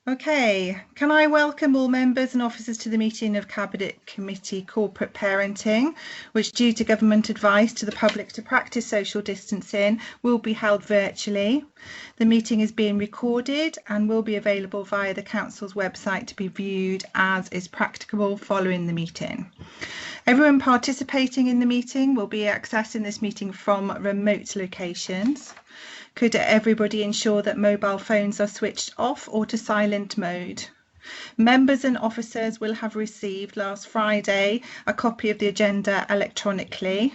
Okay, can I welcome all members and officers to the meeting of Cabinet Committee Corporate Parenting, which due to government advice to the public to practice social distancing will be held virtually. The meeting is being recorded and will be available via the Council's website to be viewed as is practicable following the meeting. Everyone participating in the meeting will be accessing this meeting from remote locations. Could everybody ensure that mobile phones are switched off or to silent mode? Members and officers will have received last Friday a copy of the agenda electronically.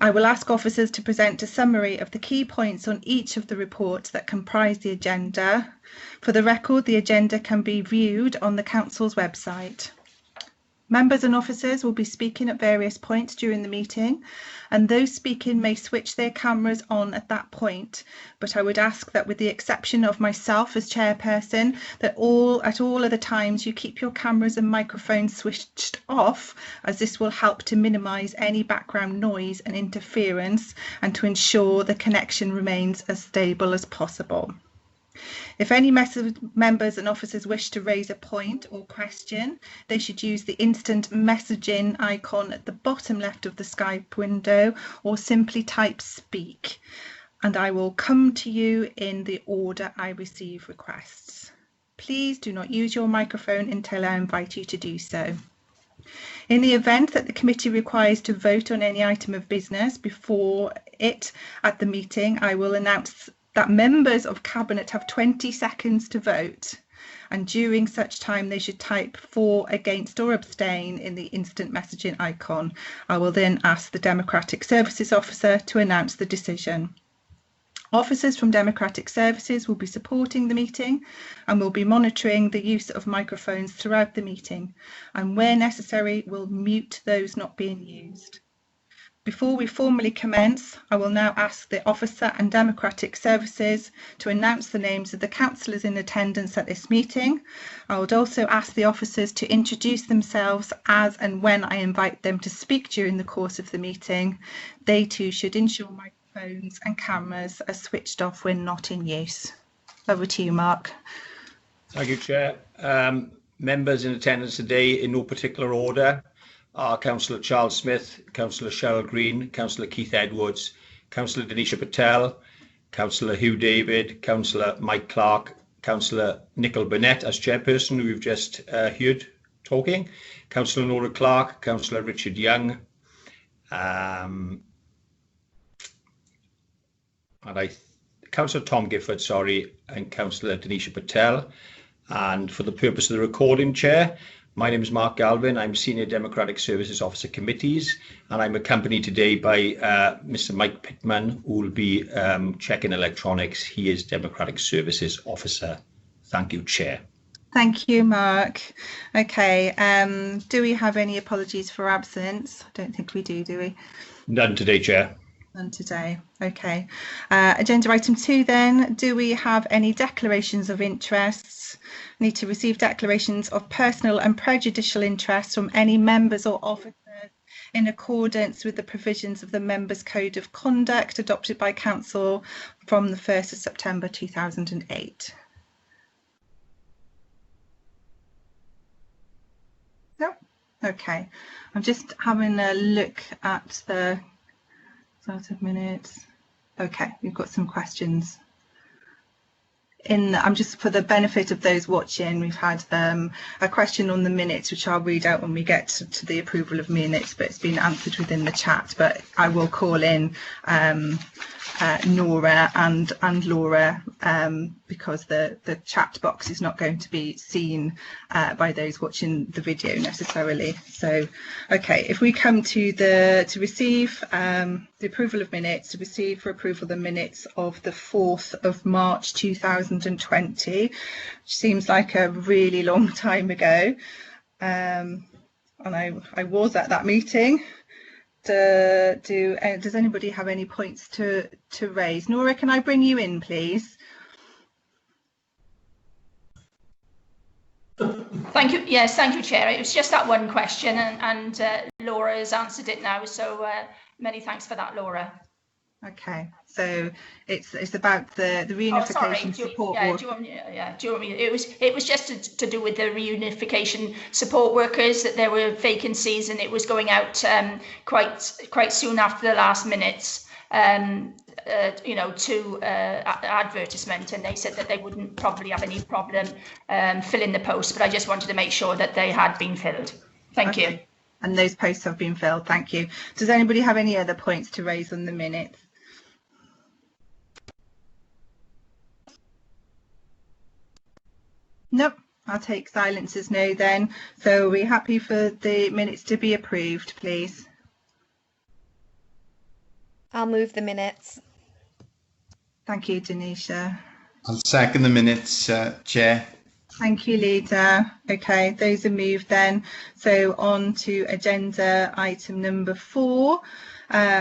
I will ask officers to present a summary of the key points on each of the reports that comprise the agenda. For the record, the agenda can be viewed on the Council's website. Members and officers will be speaking at various points during the meeting, and those speaking may switch their cameras on at that point, but I would ask that, with the exception of myself as chairperson, that at all other times you keep your cameras and microphones switched off, as this will help to minimise any background noise and interference and to ensure the connection remains as stable as possible. If any members and officers wish to raise a point or question, they should use the instant messaging icon at the bottom left of the Skype window or simply type speak, and I will come to you in the order I receive requests. Please do not use your microphone until I invite you to do so. In the event that the committee requires to vote on any item of business before it at the meeting, I will announce that members of Cabinet have 20 seconds to vote, and during such time they should type for, against or abstain in the instant messaging icon. I will then ask the Democratic Services Officer to announce the decision. Officers from Democratic Services will be supporting the meeting and will be monitoring the use of microphones throughout the meeting, and where necessary will mute those not being used. Before we formally commence, I will now ask the Officer and Democratic Services to announce the names of the councillors in attendance at this meeting. I would also ask the officers to introduce themselves as and when I invite them to speak during the course of the meeting. They too should ensure microphones and cameras are switched off when not in use. Over to you, Mark. Thank you, Chair. Members in attendance today in no particular order are Councillor Charles Smith, Councillor Cheryl Green, Councillor Keith Edwards, Councillor Denisha Patel, Councillor Hugh David, Councillor Mike Clark, Councillor Nicole Burnett as chairperson, who we've just heard talking, Councillor Nora Clark, Councillor Richard Young, Councillor Tom Gifford, and Councillor Denisha Patel. And for the purpose of the recording, Chair, my name is Mark Galvin. I'm Senior Democratic Services Officer Committees, and I'm accompanied today by Mr. Mike Pittman, who will be checking electronics. He is Democratic Services Officer. Thank you, Chair. Thank you, Mark. Okay, do we have any apologies for absence? I don't think we do we? None today, Chair. None today. Okay. Agenda item 2 then. Do we have any declarations of interests? Need to receive declarations of personal and prejudicial interest from any members or officers in accordance with the provisions of the Members' Code of Conduct adopted by Council from the 1st of September 2008. No? Okay. I'm just having a look at the start of minutes. Okay, we've got some questions. I'm just, for the benefit of those watching, we've had a question on the minutes, which I'll read out when we get to the approval of minutes, but it's been answered within the chat. But I will call in Nora and Laura because the chat box is not going to be seen by those watching the video necessarily. So, okay, if we come to receive the approval of minutes, to receive for approval the minutes of the 4th of March 2020, which seems like a really long time ago, and I was at that meeting. Does anybody have any points to raise? Nora, can I bring you in, please? Thank you. Yes, thank you, Chair. It was just that one question, and Laura has answered it now. So many thanks for that, Laura. Okay, so it's about the reunification support work. Do you want me? It was just to do with the reunification support workers, that there were vacancies and it was going out quite soon after the last minutes. To advertisement, and they said that they wouldn't probably have any problem filling the post, but I just wanted to make sure that they had been filled. Thank you. And those posts have been filled. Thank you. Does anybody have any other points to raise on the minutes? Nope. I'll take silence as no then. So are we happy for the minutes to be approved, please? I'll move the minutes. Thank you, Denisha. I'll second the minutes, Chair. Thank you, Lida. Okay, those are moved then. So on to agenda item number 4,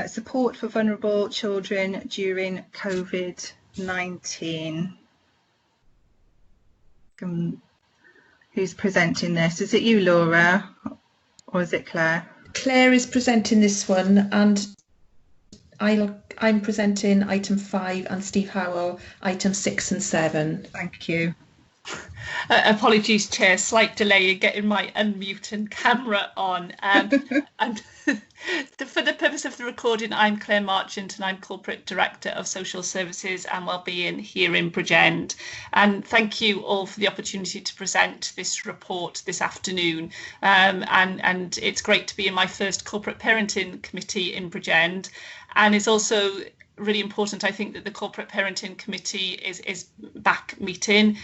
support for vulnerable children during COVID-19. Who's presenting this? Is it you, Laura, or is it Claire? Claire is presenting this one, and I'm presenting item 5 and Steve Howell item 6 and 7. Thank you. Apologies, Chair, slight delay in getting my unmute and camera on. And for the purpose of the recording, I'm Claire Marchant and I'm Corporate Director of Social Services and Wellbeing here in Bridgend. And thank you all for the opportunity to present this report this afternoon. And it's great to be in my first Corporate Parenting Committee in Bridgend. And it's also really important, I think, that the Corporate Parenting Committee is back meeting,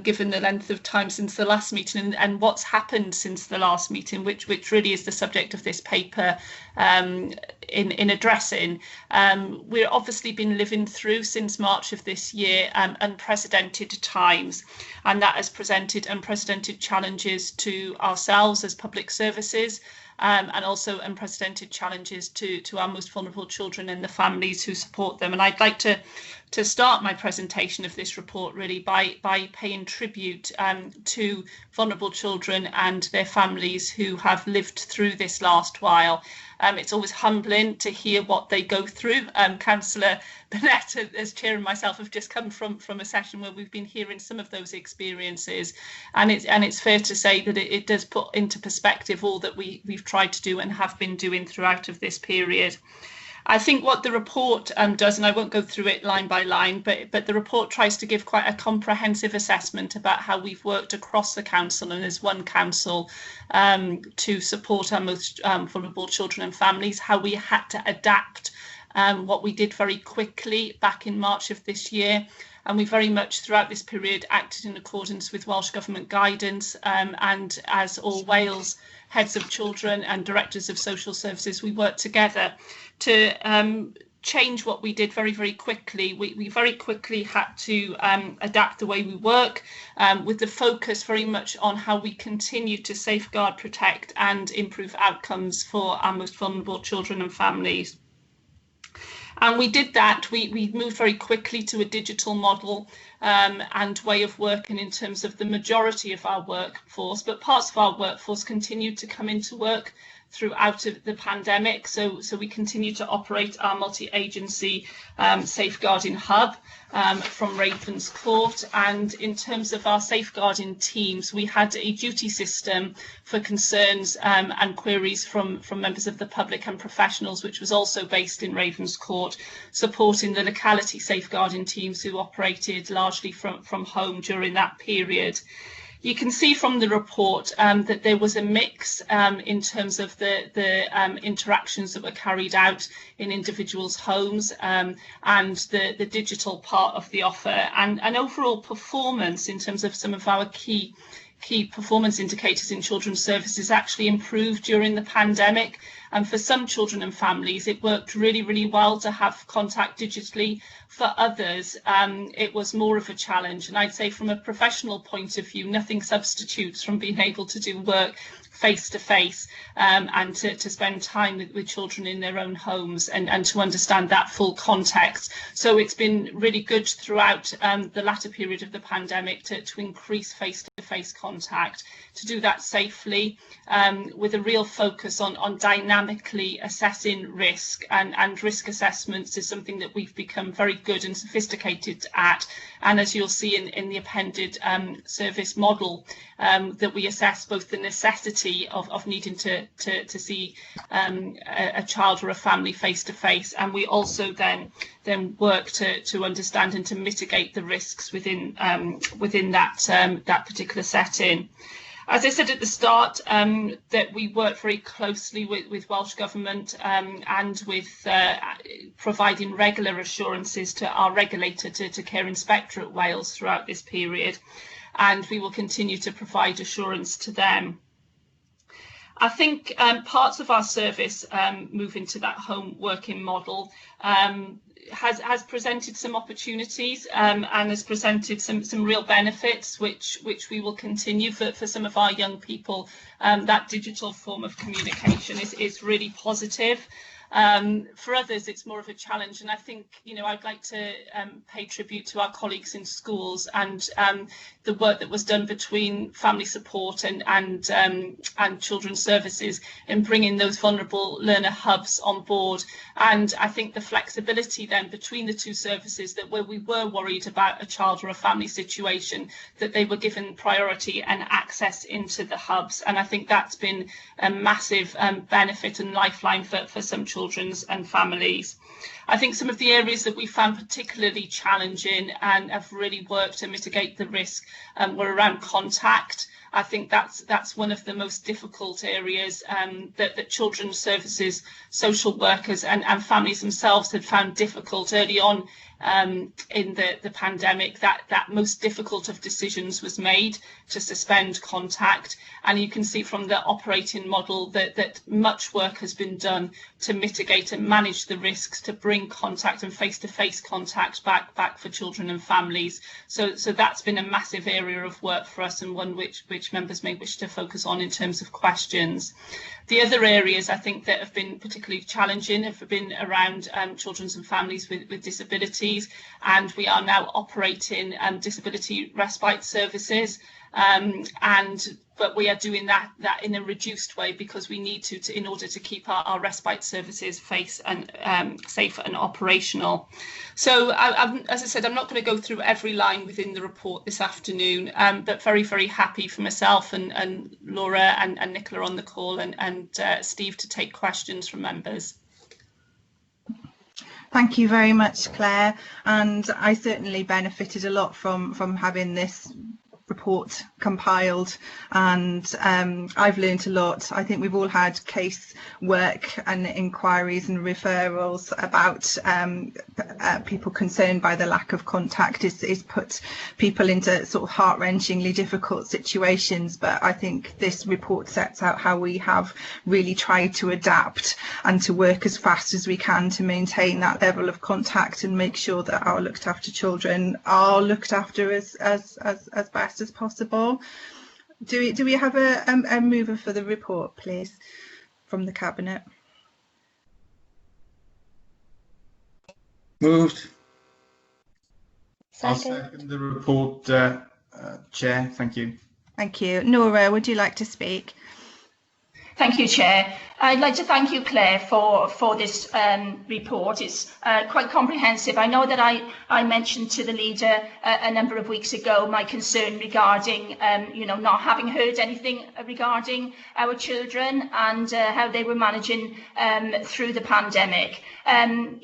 given the length of time since the last meeting and what's happened since the last meeting, which really is the subject of this paper in addressing. We've obviously been living through, since March of this year, unprecedented times, and that has presented unprecedented challenges to ourselves as public services, and also unprecedented challenges to our most vulnerable children and the families who support them. And I'd like to start my presentation of this report really by paying tribute to vulnerable children and their families who have lived through this last while. It's always humbling to hear what they go through. Councillor Burnett, as chair, and myself have just come from a session where we've been hearing some of those experiences, and it's fair to say that it does put into perspective all that we've tried to do and have been doing throughout of this period. I think what the report does, and I won't go through it line by line, but the report tries to give quite a comprehensive assessment about how we've worked across the council and as one council to support our most vulnerable children and families, how we had to adapt what we did very quickly back in March of this year. And we very much throughout this period acted in accordance with Welsh Government guidance, and as all Wales heads of children and directors of social services, we worked together to change what we did very, very quickly. We very quickly had to adapt the way we work, with the focus very much on how we continue to safeguard, protect and improve outcomes for our most vulnerable children and families. And we did that. We moved very quickly to a digital model and way of working in terms of the majority of our workforce, but parts of our workforce continued to come into work throughout the pandemic. So we continue to operate our multi-agency safeguarding hub from Ravenscourt. And in terms of our safeguarding teams, we had a duty system for concerns and queries from members of the public and professionals, which was also based in Ravenscourt, supporting the locality safeguarding teams who operated largely from home during that period. You can see from the report that there was a mix in terms of the interactions that were carried out in individuals' homes and the digital part of the offer, and overall performance in terms of some of our key performance indicators in children's services actually improved during the pandemic. And for some children and families, it worked really, really well to have contact digitally. For others, it was more of a challenge. And I'd say from a professional point of view, nothing substitutes from being able to do work face to face and to spend time with children in their own homes and to understand that full context. So it's been really good throughout the latter period of the pandemic to increase face-to-face contact, to do that safely with a real focus on dynamic dynamically assessing risk, and risk assessments is something that we've become very good and sophisticated at. And as you'll see in the appended service model, that we assess both the necessity of needing to see a child or a family face to face, and we also then work to understand and to mitigate the risks within that particular setting. As I said at the start, that we work very closely with Welsh Government and with providing regular assurances to our regulator, to Care Inspector at Wales throughout this period, and we will continue to provide assurance to them. I think parts of our service moving to that home working model has presented some opportunities and has presented some real benefits, which we will continue for some of our young people. That digital form of communication is really positive. For others, it's more of a challenge, and I think, you know, I'd like to pay tribute to our colleagues in schools and the work that was done between family support and children's services in bringing those vulnerable learner hubs on board. And I think the flexibility then between the two services, that where we were worried about a child or a family situation, that they were given priority and access into the hubs. And I think that's been a massive benefit and lifeline for some children and families. I think some of the areas that we found particularly challenging and have really worked to mitigate the risk were around contact. I think that's one of the most difficult areas that children's services, social workers and families themselves had found difficult early on in the pandemic. That most difficult of decisions was made to suspend contact, and you can see from the operating model that much work has been done to mitigate and manage the risks, to bring contact and face-to-face contact back for children and families. So that's been a massive area of work for us, and one which members may wish to focus on in terms of questions. The other areas I think that have been particularly challenging have been around children and families with disabilities, and we are now operating disability respite services, but we are doing that in a reduced way, because we need to in order to keep our respite services safe and operational. So as I said, I'm not going to go through every line within the report this afternoon, but very, very happy for myself and Laura and Nicola on the call and Steve to take questions from members. Thank you very much, Claire, and I certainly benefited a lot from having this report compiled, and I've learned a lot. I think we've all had case work and inquiries and referrals about people concerned by the lack of contact is put people into sort of heart-wrenchingly difficult situations, but I think this report sets out how we have really tried to adapt and to work as fast as we can to maintain that level of contact and make sure that our looked after children are looked after as best as possible. Do we have a mover for the report, please, from the Cabinet? Moved. I'll Second. second the report, Chair. Thank you. Thank you. Nora, would you like to speak? Thank you, Chair. I'd like to thank you, Claire, for this report. It's quite comprehensive. I know that I mentioned to the leader a number of weeks ago my concern regarding, not having heard anything regarding our children and how they were managing through the pandemic. We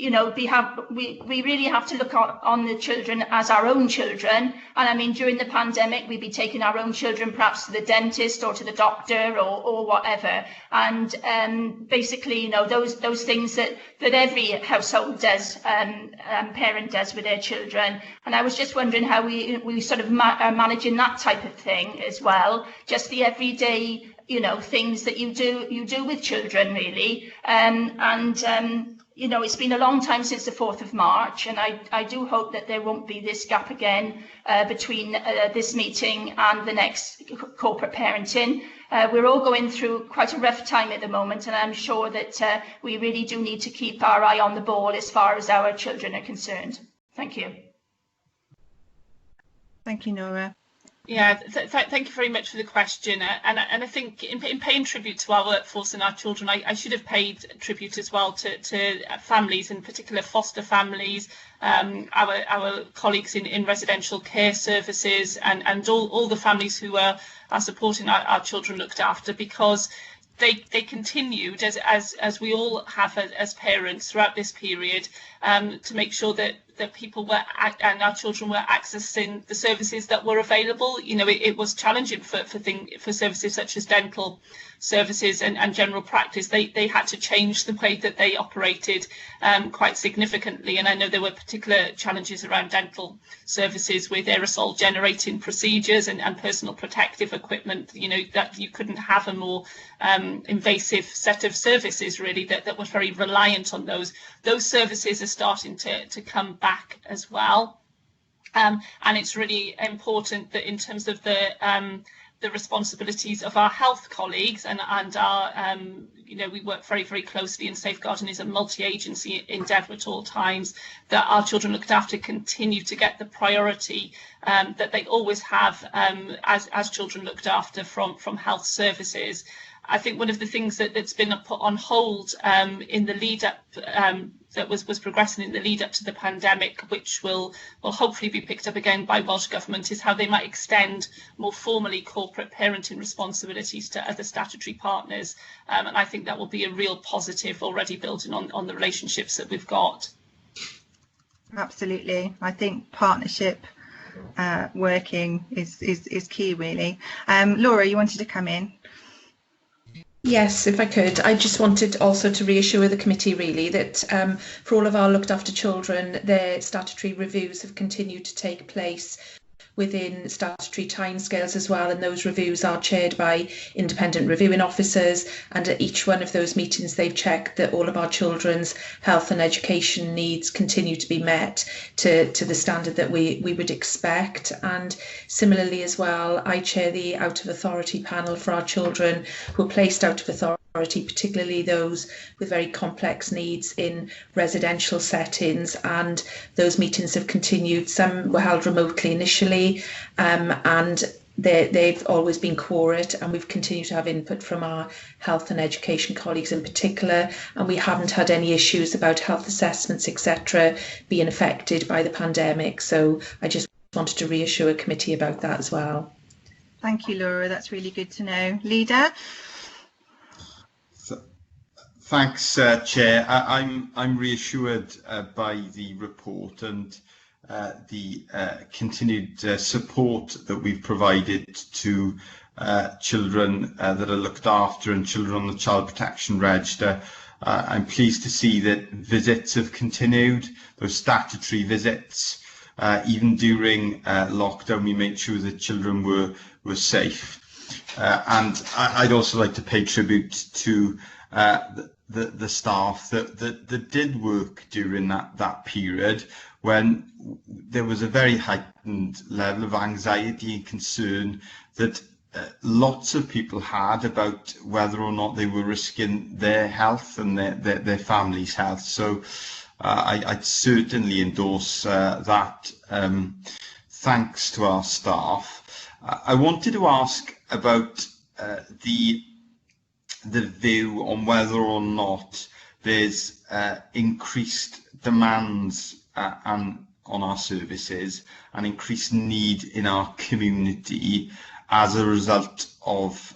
really have to look on the children as our own children. And I mean, during the pandemic, we'd be taking our own children perhaps to the dentist or to the doctor or whatever. And basically, those things that every household does, parent does with their children. And I was just wondering how we sort of are managing that type of thing as well. Just the everyday, things that you do with children, really. It's been a long time since the 4th of March, and I do hope that there won't be this gap again between this meeting and the next corporate parenting. We're all going through quite a rough time at the moment, and I'm sure that we really do need to keep our eye on the ball as far as our children are concerned. Thank you. Thank you, Nora. Yeah, thank you very much for the question. And I think in paying tribute to our workforce and our children, I should have paid tribute as well to families, in particular foster families, our colleagues in residential care services, and all the families who are supporting our children looked after, because they continued, as we all have as parents throughout this period, to make sure that people were and our children were accessing the services that were available. You know, it was challenging for services such as dental services and general practice. They had to change the way that they operated quite significantly, and I know there were particular challenges around dental services with aerosol generating procedures and personal protective equipment. You know, that you couldn't have a more invasive set of services really that was very reliant on those. Those services are starting to come back as well, and it's really important that in terms of the responsibilities of our health colleagues and our you know, we work very, very closely, and Safeguarding is a multi-agency endeavour at all times, that our children looked after continue to get the priority that they always have as children looked after from health services. I think one of the things that's been put on hold in the lead up, that was progressing in the lead up to the pandemic, which will hopefully be picked up again by Welsh Government, is how they might extend more formally corporate parenting responsibilities to other statutory partners. And I think that will be a real positive, already building on the relationships that we've got. Absolutely. I think partnership working is key, really. Laura, you wanted to come in? Yes, if I could. I just wanted also to reassure the committee really that for all of our looked after children, their statutory reviews have continued to take place within statutory timescales as well, and those reviews are chaired by independent reviewing officers, and at each one of those meetings they've checked that all of our children's health and education needs continue to be met to the standard that we would expect. And similarly as well, I chair the out of authority panel for our children who are placed out of authority, particularly those with very complex needs in residential settings, and those meetings have continued. Some were held remotely initially, and they've always been quorate, and we've continued to have input from our health and education colleagues in particular, and we haven't had any issues about health assessments, etc., being affected by the pandemic. So I just wanted to reassure a committee about that as well. Thank you, Laura. That's really good to know. Leader? Thanks, Chair. I'm reassured by the report and the continued support that we've provided to children that are looked after and children on the Child Protection Register. I'm pleased to see that visits have continued, those statutory visits. Even during lockdown, we made sure that children were safe. And I'd also like to pay tribute to the staff that did work during that period, when there was a very heightened level of anxiety and concern that lots of people had about whether or not they were risking their health and their family's health. So I'd certainly endorse that. Thanks to our staff. I wanted to ask about the view on whether or not there's increased demands on our services and increased need in our community as a result of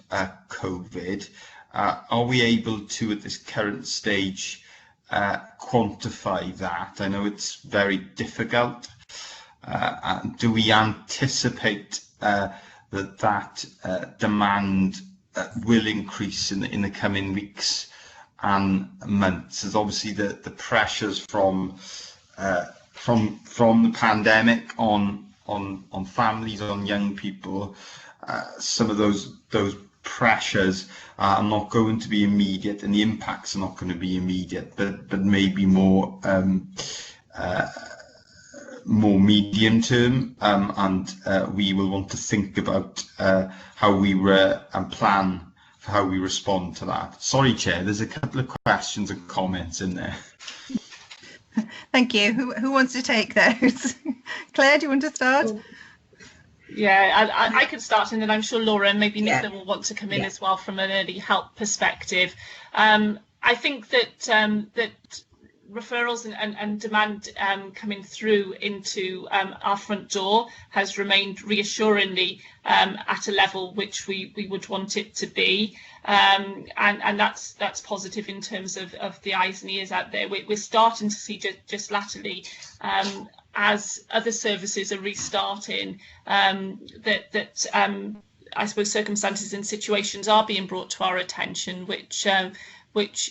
COVID. Are we able to, at this current stage, quantify that? I know it's very difficult. Do we anticipate that demand will increase in the coming weeks and months? As obviously the pressures from the pandemic on families, on young people, some of those pressures are not going to be immediate, and the impacts are not going to be immediate, but maybe more medium term, and we will want to think about how we and plan for how we respond to that. Sorry, Chair, there's a couple of questions and comments in there. Thank you. Who wants to take those? Claire, do you want to start? Yeah, I could start, and then I'm sure Laura and maybe Nicola will want to come in as well from an early help perspective. I think that that referrals and demand coming through into our front door has remained reassuringly at a level which we would want it to be, and that's positive in terms of the eyes and ears out there. We're starting to see just latterly, as other services are restarting, that I suppose circumstances and situations are being brought to our attention, which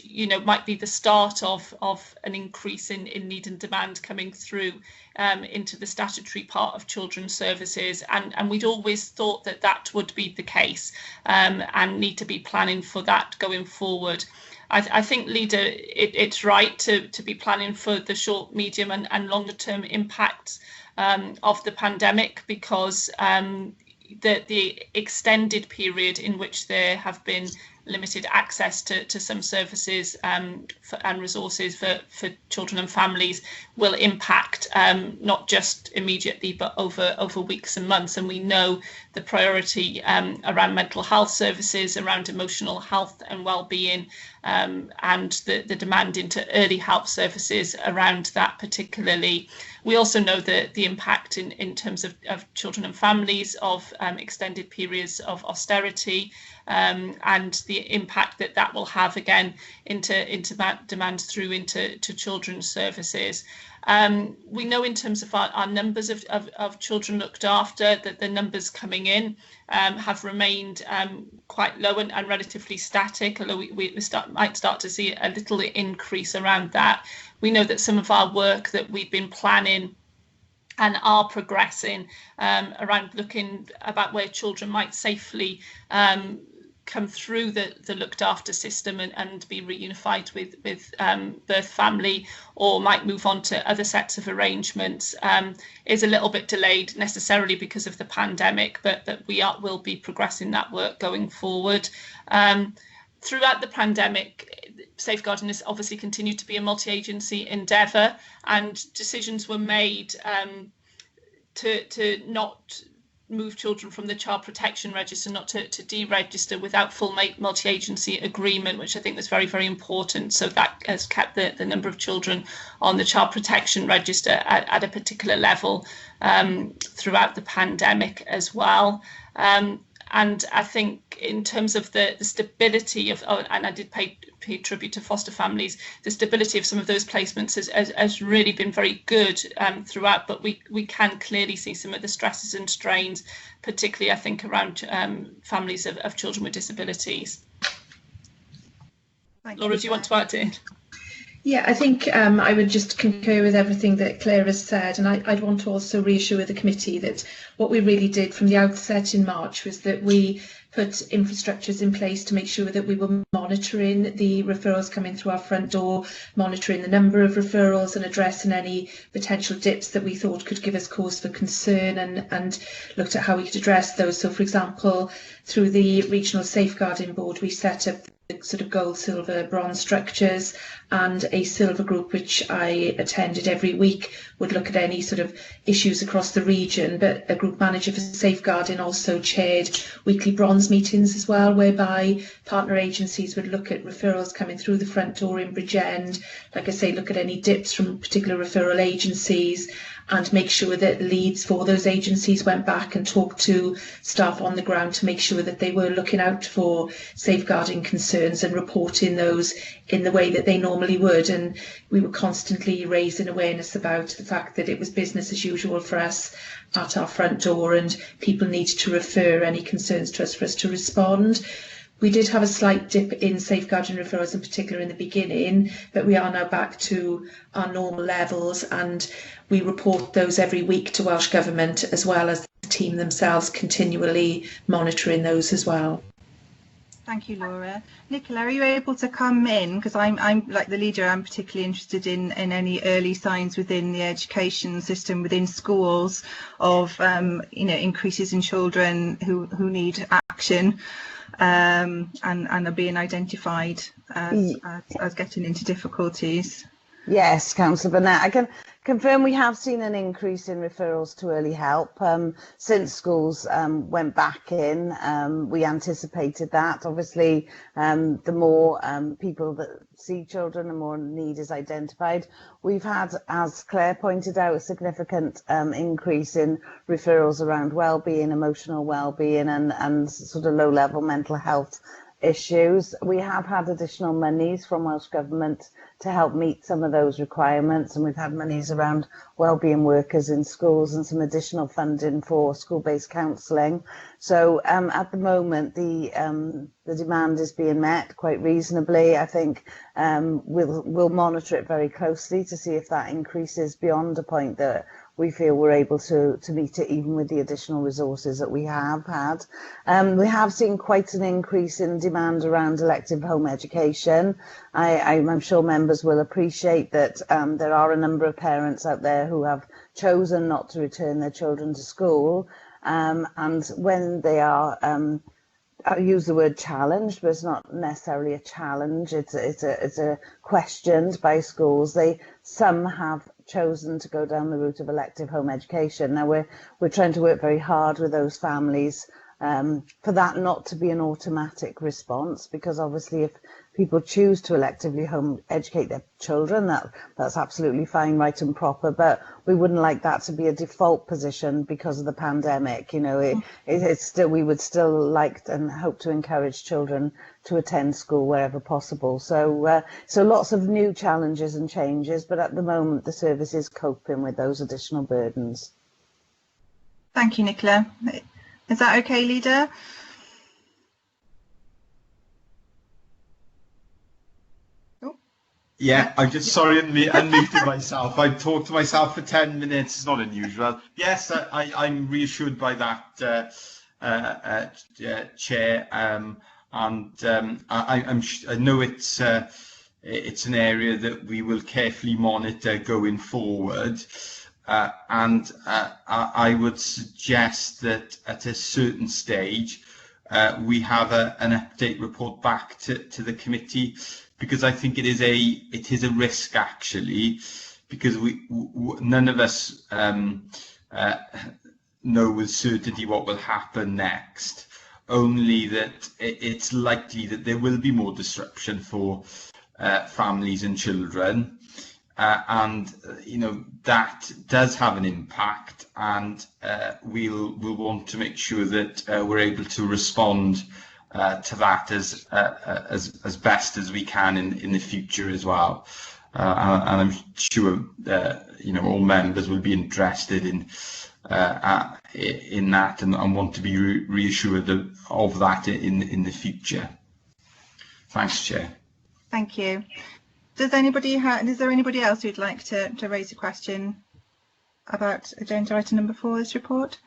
you know might be the start of an increase in need and demand coming through into the statutory part of children's services, and we'd always thought that would be the case, and need to be planning for that going forward. I think, Leader, it's right to be planning for the short, medium and longer term impacts of the pandemic, because the extended period in which there have been limited access to some services and resources for children and families will impact not just immediately but over weeks and months. And we know the priority around mental health services, around emotional health and well-being, and the demand into early help services around that particularly. We also know the impact in terms of children and families of extended periods of austerity, and the impact that will have again into that demand through into children's services. We know in terms of our numbers of children looked after that the numbers coming in have remained quite low and relatively static, although we might start to see a little increase around that. We know that some of our work that we've been planning and are progressing around looking about where children might safely come through the looked after system and be reunified with birth family, or might move on to other sets of arrangements, is a little bit delayed, necessarily because of the pandemic, but that will be progressing that work going forward. Throughout the pandemic, safeguarding has obviously continued to be a multi-agency endeavour, and decisions were made to not move children from the child protection register, not to deregister without full multi-agency agreement, which I think was very, very important. So that has kept the number of children on the child protection register at a particular level throughout the pandemic as well. And I think in terms of the stability of, and I did pay tribute to foster families, the stability of some of those placements has really been very good throughout, but we can clearly see some of the stresses and strains, particularly I think around families of children with disabilities. Laura, do you want to add in? Yeah, I think I would just concur with everything that Claire has said, and I'd want to also reassure the committee that what we really did from the outset in March was that we put infrastructures in place to make sure that we were monitoring the referrals coming through our front door, monitoring the number of referrals and addressing any potential dips that we thought could give us cause for concern, and looked at how we could address those. So, for example, through the Regional Safeguarding Board, we set up sort of gold, silver, bronze structures, and a silver group which I attended every week would look at any sort of issues across the region. But a group manager for safeguarding also chaired weekly bronze meetings as well, whereby partner agencies would look at referrals coming through the front door in Bridgend, like I say, look at any dips from particular referral agencies, and make sure that leads for those agencies went back and talked to staff on the ground to make sure that they were looking out for safeguarding concerns and reporting those in the way that they normally would. And we were constantly raising awareness about the fact that it was business as usual for us at our front door, and people needed to refer any concerns to us for us to respond. We did have a slight dip in safeguarding referrals in particular in the beginning, but we are now back to our normal levels, and we report those every week to Welsh Government, as well as the team themselves continually monitoring those as well. Thank you, Laura. Nicola, are you able to come in? Because I'm like the leader, I'm particularly interested in any early signs within the education system, within schools, of increases in children who need action. And are being identified as getting into difficulties. Yes, Councillor Burnett. I can confirm we have seen an increase in referrals to early help since schools went back in. We anticipated that. Obviously, the more people that see children, the more need is identified. We've had, as Claire pointed out, a significant increase in referrals around wellbeing, emotional wellbeing, and sort of low-level mental health issues. We have had additional monies from Welsh Government to help meet some of those requirements, and we've had monies around wellbeing workers in schools and some additional funding for school-based counselling. So at the moment, the demand is being met quite reasonably. I think we'll monitor it very closely to see if that increases beyond a point that we feel we're able to meet it, even with the additional resources that we have had. We have seen quite an increase in demand around elective home education. I'm sure members will appreciate that there are a number of parents out there who have chosen not to return their children to school, and when they are I use the word challenged, but it's not necessarily a challenge. It's a questioned by schools. Some have chosen to go down the route of elective home education. Now we're trying to work very hard with those families for that not to be an automatic response, because obviously if people choose to electively home educate their children, that's absolutely fine, right and proper, but we wouldn't like that to be a default position because of the pandemic. You know, it's still, we would still like and hope to encourage children to attend school wherever possible. So lots of new challenges and changes, but at the moment the service is coping with those additional burdens. Thank you, Nicola. Is that okay, Leader? Yeah, I'm just sorry, unmuted myself. I've talked to myself for 10 minutes. It's not unusual. Yes, I'm reassured by that, Chair. And I know it's an area that we will carefully monitor going forward. And I would suggest that at a certain stage, we have an update report back to the committee, because I think it is a risk, actually, because none of us know with certainty what will happen next. Only that it's likely that there will be more disruption for families and children, and you know that does have an impact, and we'll want to make sure that we're able to respond to that as best as we can in the future as well, and I'm sure you know all members will be interested in that and want to be reassured of that in the future. Thanks, Chair. Thank you. Is there anybody else who'd like to raise a question about agenda item number 4 of this report?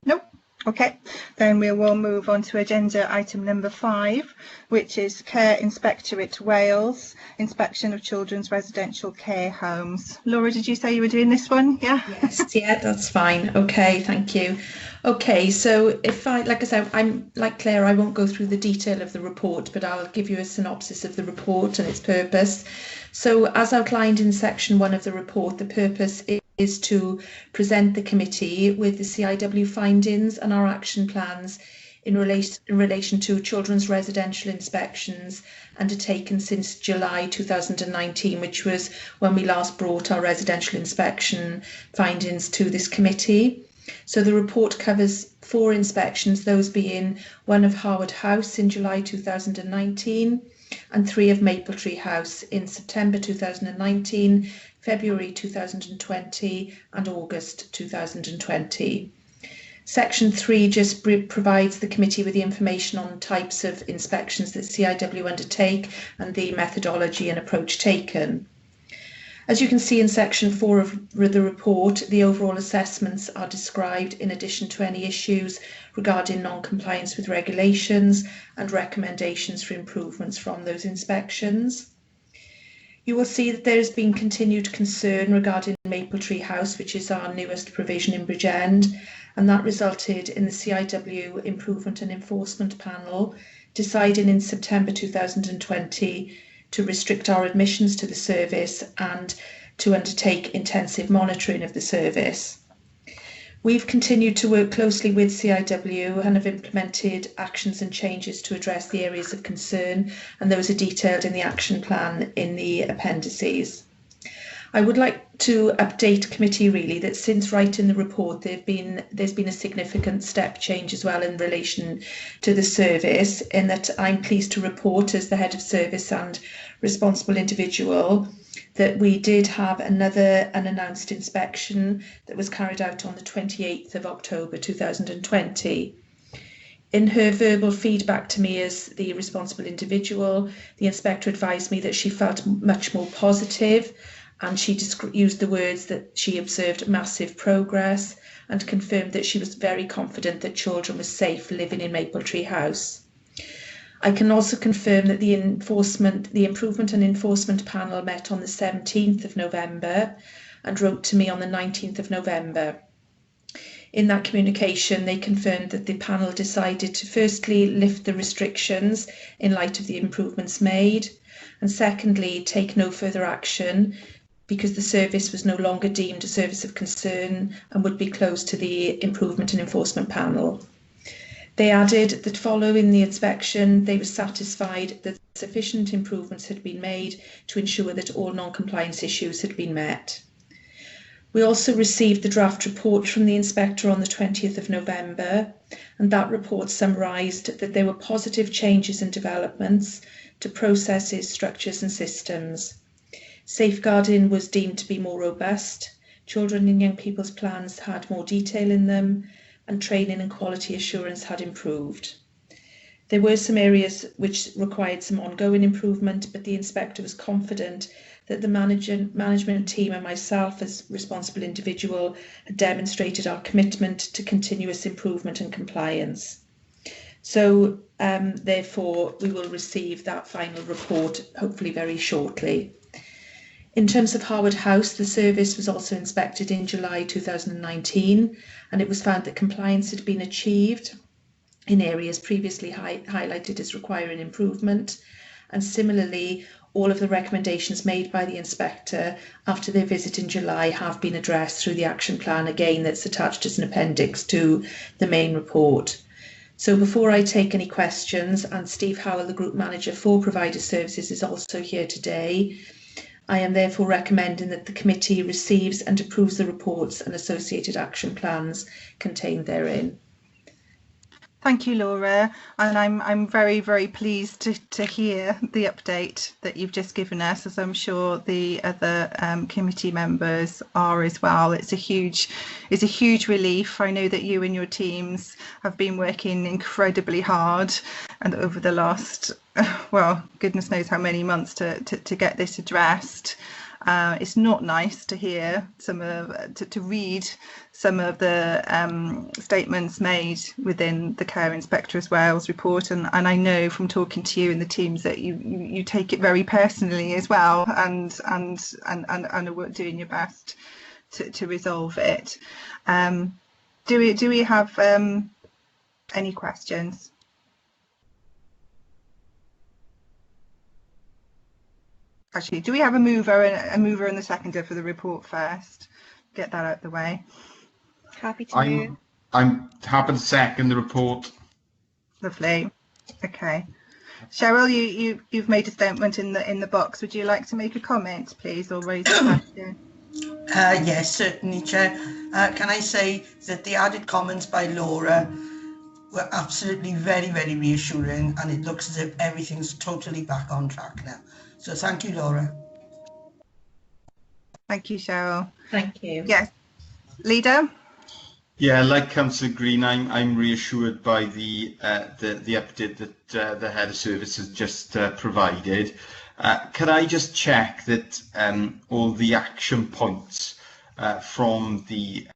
Nope. Okay, then we will move on to agenda item number 5, which is Care Inspectorate Wales, inspection of children's residential care homes. Laura, did you say you were doing this one? Yeah. Yes, yeah, that's fine. Okay, thank you. Okay, so like I said, I'm like Claire, I won't go through the detail of the report, but I'll give you a synopsis of the report and its purpose. So as outlined in section 1 of the report, the purpose is to present the committee with the CIW findings and our action plans in relation to children's residential inspections undertaken since July 2019, which was when we last brought our residential inspection findings to this committee. So the report covers 4 inspections, those being 1 of Harwood House in July 2019 and 3 of Mapletree House in September 2019, February 2020 and August 2020. Section 3 just provides the committee with the information on types of inspections that CIW undertake and the methodology and approach taken. As you can see in section 4 of the report, the overall assessments are described in addition to any issues regarding non-compliance with regulations and recommendations for improvements from those inspections. You will see that there has been continued concern regarding Mapletree House, which is our newest provision in Bridgend, and that resulted in the CIW Improvement and Enforcement Panel deciding in September 2020 to restrict our admissions to the service and to undertake intensive monitoring of the service. We've continued to work closely with CIW and have implemented actions and changes to address the areas of concern, and those are detailed in the action plan in the appendices. I would like to update committee really that since writing the report there's been a significant step change as well in relation to the service, in that I'm pleased to report as the head of service and responsible individual that we did have another unannounced inspection that was carried out on the 28th of October 2020. In her verbal feedback to me as the responsible individual, the inspector advised me that she felt much more positive, and she used the words that she observed massive progress and confirmed that she was very confident that children were safe living in Mapletree House. I can also confirm that the improvement and enforcement panel met on the 17th of November and wrote to me on the 19th of November. In that communication, they confirmed that the panel decided to firstly lift the restrictions in light of the improvements made, and secondly, take no further action because the service was no longer deemed a service of concern and would be closed to the improvement and enforcement panel. They added that following the inspection, they were satisfied that sufficient improvements had been made to ensure that all non-compliance issues had been met. We also received the draft report from the inspector on the 20th of November, and that report summarised that there were positive changes and developments to processes, structures and systems. Safeguarding was deemed to be more robust, children and young people's plans had more detail in them, and training and quality assurance had improved. There were some areas which required some ongoing improvement, but the inspector was confident that the management team and myself as responsible individual had demonstrated our commitment to continuous improvement and compliance. So therefore we will receive that final report hopefully very shortly. In terms of Harwood House, the service was also inspected in July 2019, and it was found that compliance had been achieved in areas previously highlighted as requiring improvement, and similarly all of the recommendations made by the inspector after their visit in July have been addressed through the action plan, again that's attached as an appendix to the main report. So before I take any questions, and Steve Howell, the Group Manager for Provider Services, is also here today, I am therefore recommending that the committee receives and approves the reports and associated action plans contained therein. Thank you, Laura, and I'm very, very pleased to hear the update that you've just given us, as I'm sure the other committee members are as well. It's a huge relief. I know that you and your teams have been working incredibly hard, and over the last, well, goodness knows how many months to get this addressed. It's not nice to hear to read some of the statements made within the Care Inspectorate Wales report, and I know from talking to you and the teams that you take it very personally as well, and are doing your best to resolve it. Do we have any questions? Actually, do we have a mover and a seconder for the report first? Get that out of the way. Happy to move. I'm happy to second the report. Lovely. Okay. Cheryl, you've made a statement in the box. Would you like to make a comment, please, or raise a question? Yes, certainly, Chair. Can I say that the added comments by Laura were absolutely very, very reassuring, and it looks as if everything's totally back on track now. So thank you, Laura. Thank you, Cheryl. Thank you. Yes. Leader? Yeah, like Councillor Green, I'm reassured by the update that the head of service has just provided. Could I just check that all the action points from the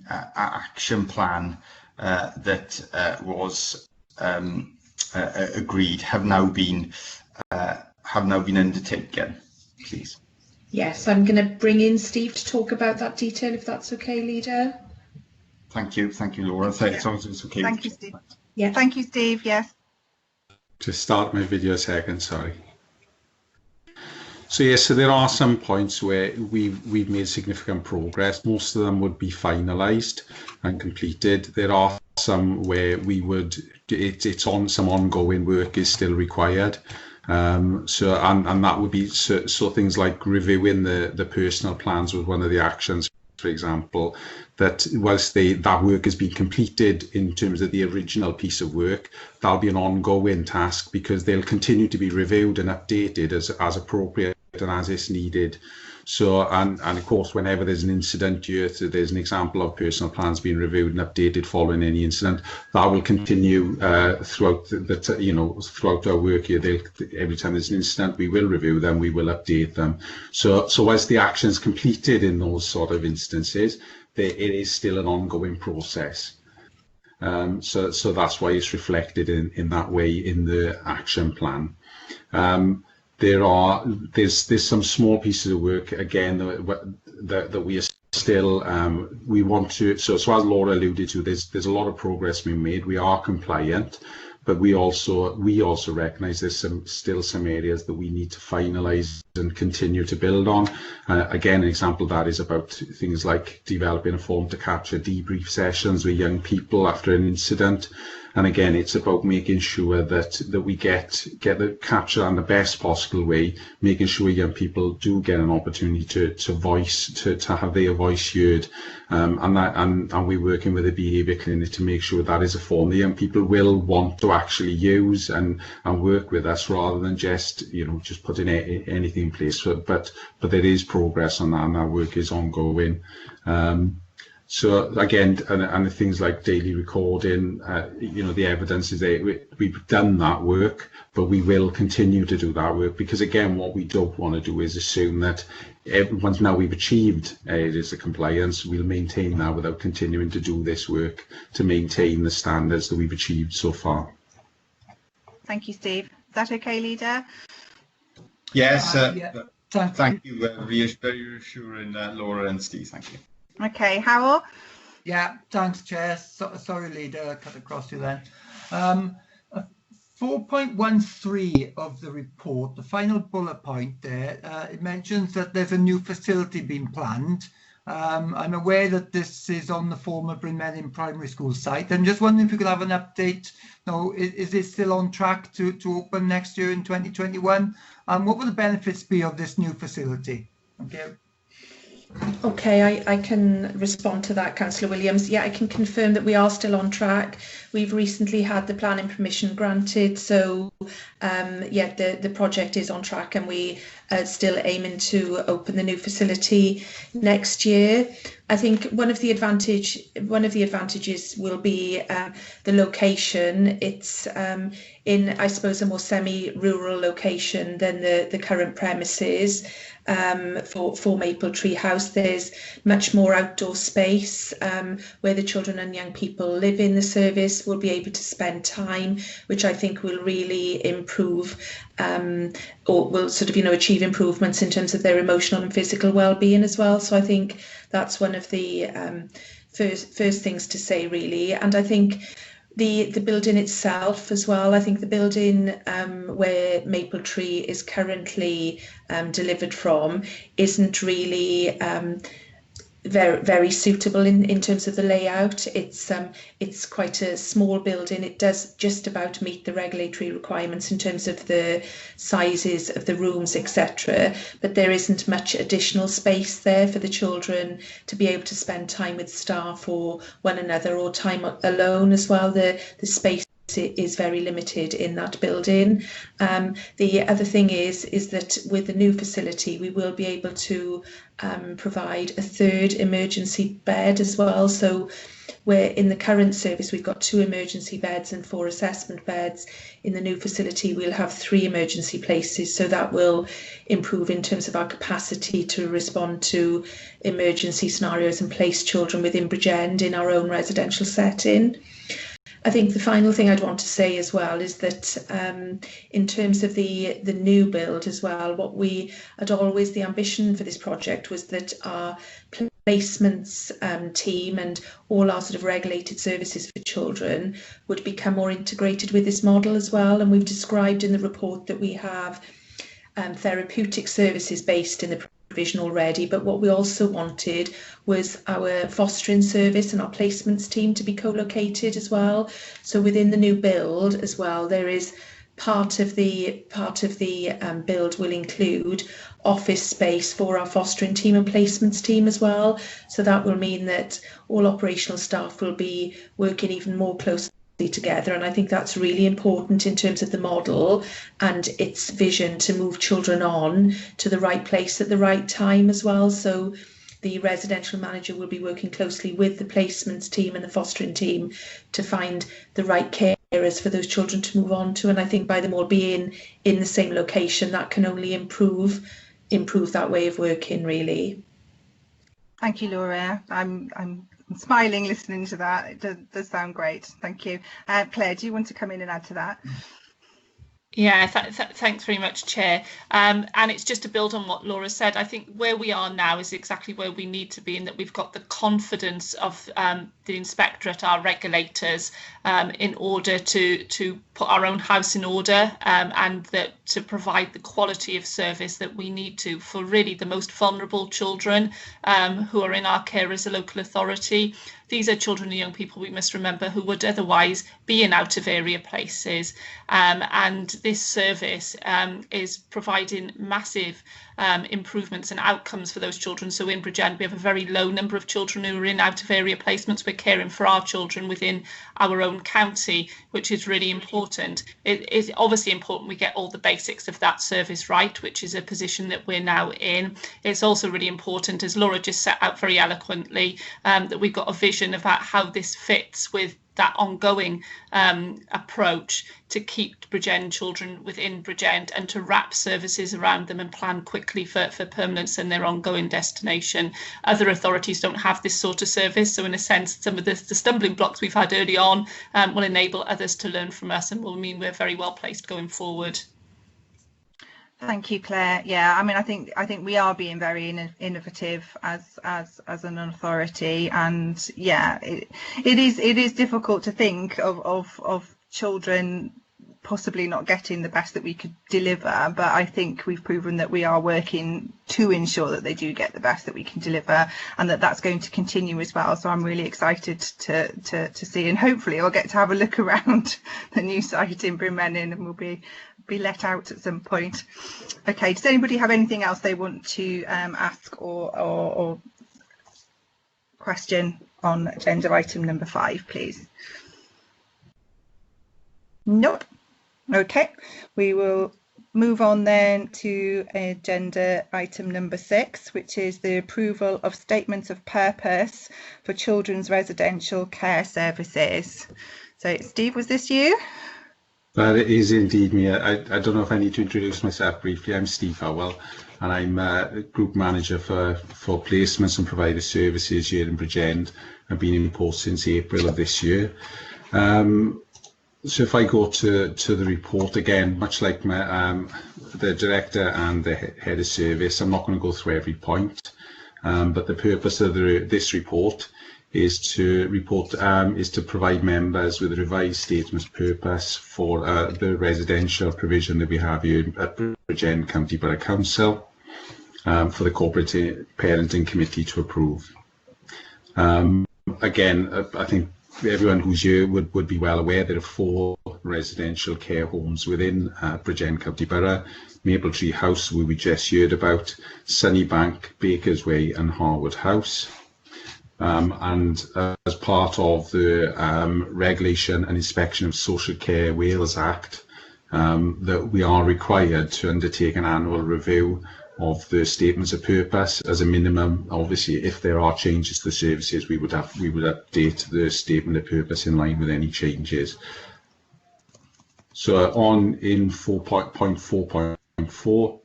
action plan that was agreed have now been undertaken, please? Yes, I'm going to bring in Steve to talk about that detail, if that's okay, Leader. Thank you, Laura. As long as it's okay. Thank you, Steve. Yeah, thank you, Steve. Yes. Just start my video a second, sorry. So yes, so there are some points where we've made significant progress. Most of them would be finalised and completed. There are some where we would, it's on some ongoing work is still required. So and that would be so things like reviewing the personal plans was one of the actions, for example, that whilst that work has been completed in terms of the original piece of work, that'll be an ongoing task because they'll continue to be reviewed and updated as appropriate and as it's needed. So, and of course, whenever there's an incident, there's an example of personal plans being reviewed and updated following any incident, that will continue throughout throughout our work year. Every time there's an incident, we will review them, we will update them. So as the action's completed in those sort of instances, it is still an ongoing process. So that's why it's reflected in that way in the action plan. There's some small pieces of work again that we are still we want to. So as Laura alluded to, there's a lot of progress being made. We are compliant, but we also recognise there's still some areas that we need to finalise and continue to build on. Again, an example of that is about things like developing a form to capture debrief sessions with young people after an incident. And again, it's about making sure that we get the capture in the best possible way, making sure young people do get an opportunity to have their voice heard, and we're working with the behaviour clinic to make sure that is a form the young people will want to actually use and work with us rather than just putting anything in place. But there is progress on that, and that work is ongoing. So again, and the things like daily recording, the evidence is there. We've done that work, but we will continue to do that work because again, what we don't want to do is assume that once now we've achieved areas of compliance, we'll maintain that without continuing to do this work to maintain the standards that we've achieved so far. Thank you, Steve. Is that okay, Leader? Yes. Yeah. Thank you. Very reassuring, Laura and Steve. Thank you. Okay, Howell? Yeah, thanks, Chair. Sorry, Leader, I cut across you then. 4.13 of the report, the final bullet point there, it mentions that there's a new facility being planned. I'm aware that this is on the former Brynmelyn Primary School site. I'm just wondering if you could have an update. Is this still on track to open next year in 2021? What will the benefits be of this new facility? Okay. Okay, I can respond to that, Councillor Williams. Yeah, I can confirm that we are still on track. We've recently had the planning permission granted, so yeah, the project is on track, and we are still aiming to open the new facility next year. I think one of the advantages will be the location. It's in, I suppose, a more semi-rural location than the current premises. For Maple Tree House, there's much more outdoor space where the children and young people live in the service will be able to spend time, which I think will really improve or will sort of achieve improvements in terms of their emotional and physical well-being as well. So I think that's one of the first things to say, really. And I think the building itself as well, I think the building where Maple Tree is currently delivered from isn't really very suitable in terms of the layout. It's quite a small building. It does just about meet the regulatory requirements in terms of the sizes of the rooms, etc. But there isn't much additional space there for the children to be able to spend time with staff or one another, or time alone as well. The space is very limited in that building. The other thing is that with the new facility, we will be able to provide a third emergency bed as well. So where in the current service we've got 2 emergency beds and 4 assessment beds, in the new facility we'll have 3 emergency places. So that will improve in terms of our capacity to respond to emergency scenarios and place children within Bridgend in our own residential setting. I think the final thing I'd want to say as well is that in terms of the new build as well, what we had always, the ambition for this project was that our placements team and all our sort of regulated services for children would become more integrated with this model as well. And we've described in the report that we have therapeutic services based in the provision already, but what we also wanted was our fostering service and our placements team to be co-located as well. So within the new build as well, there is part of the build will include office space for our fostering team and placements team as well. So that will mean that all operational staff will be working even more closely together, and I think that's really important in terms of the model and its vision to move children on to the right place at the right time as well. So the residential manager will be working closely with the placements team and the fostering team to find the right carers for those children to move on to, and I think by them all being in the same location, that can only improve that way of working, really. Thank you, Laura. I'm smiling listening to that. It does sound great. Thank you. Claire, do you want to come in and add to that? Yeah, thanks very much, Chair. And it's just to build on what Laura said. I think where we are now is exactly where we need to be, in that we've got the confidence of the inspectorate, our regulators, in order to put our own house in order, and that to provide the quality of service that we need to for really the most vulnerable children who are in our care as a local authority. These are children and young people, we must remember, who would otherwise be in out of area places, and this service is providing massive improvements and outcomes for those children. So in Bridgend we have a very low number of children who are in out of area placements. We're caring for our children within our own county, which is really important. It is obviously important we get all the basics of that service right, which is a position that we're now in. It's also really important, as Laura just set out very eloquently, that we've got a vision about how this fits with that ongoing approach to keep Bridgend children within Bridgend and to wrap services around them and plan quickly for permanence and their ongoing destination. Other authorities don't have this sort of service, so in a sense some of the stumbling blocks we've had early on will enable others to learn from us and will mean we're very well placed going forward. Thank you, Claire. Yeah, I mean, I think we are being very innovative as an authority, and yeah, it is difficult to think of children possibly not getting the best that we could deliver, but I think we've proven that we are working to ensure that they do get the best that we can deliver, and that's going to continue as well. So I'm really excited to see, and hopefully I'll get to have a look around the new site in Bryn Melyn, and we'll be let out at some point. Okay, does anybody have anything else they want to ask or question on agenda item number 5, please? Nope. Okay, we will move on then to agenda item number 6, which is the approval of statements of purpose for children's residential care services. So Steve, was this you? That is indeed me. I don't know if I need to introduce myself briefly. I'm Steve Howell, and I'm Group Manager for Placements and Provider Services here in Bridgend. I've been in post since April of this year. So if I go to the report again, much like the Director and the Head of Service, I'm not going to go through every point, but the purpose of this report is to provide members with a revised statement of purpose for the residential provision that we have here at Bridgend County Borough Council for the Corporate Parenting Committee to approve. Again, I think everyone who's here would be well aware there are 4 residential care homes within Bridgend County Borough: Mapletree House, where we just heard about, Sunnybank, Bakers Way and Harwood House. And as part of the Regulation and Inspection of Social Care Wales Act, that we are required to undertake an annual review of the statements of purpose. As a minimum, obviously, if there are changes to the services, we would update the statement of purpose in line with any changes. So in 4.4.4,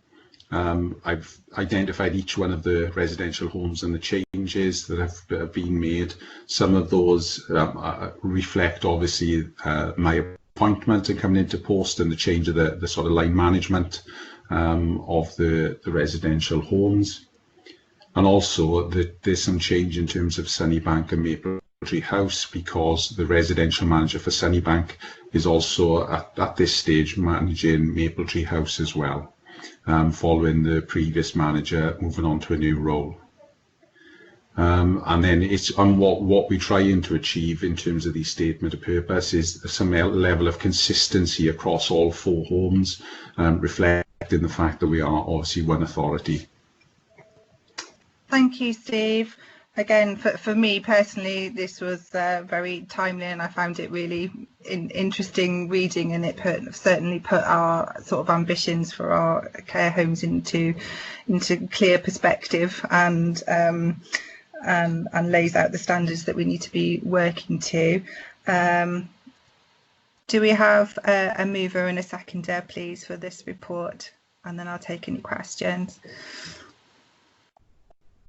I've identified each one of the residential homes and the changes that have been made. Some of those reflect obviously my appointment and coming into post and the change of the sort of line management of the residential homes. And also there's some change in terms of Sunnybank and Mapletree House, because the residential manager for Sunnybank is also at this stage managing Mapletree House as well. following the previous manager moving on to a new role. And then it's on what we're trying to achieve in terms of the statement of purpose is some level of consistency across all 4 homes, reflecting the fact that we are obviously one authority. Thank you, Steve. Again, for me personally, this was very timely, and I found it really interesting reading, and it certainly put our sort of ambitions for our care homes into clear perspective, and lays out the standards that we need to be working to. Do we have a mover and a seconder, please, for this report? And then I'll take any questions.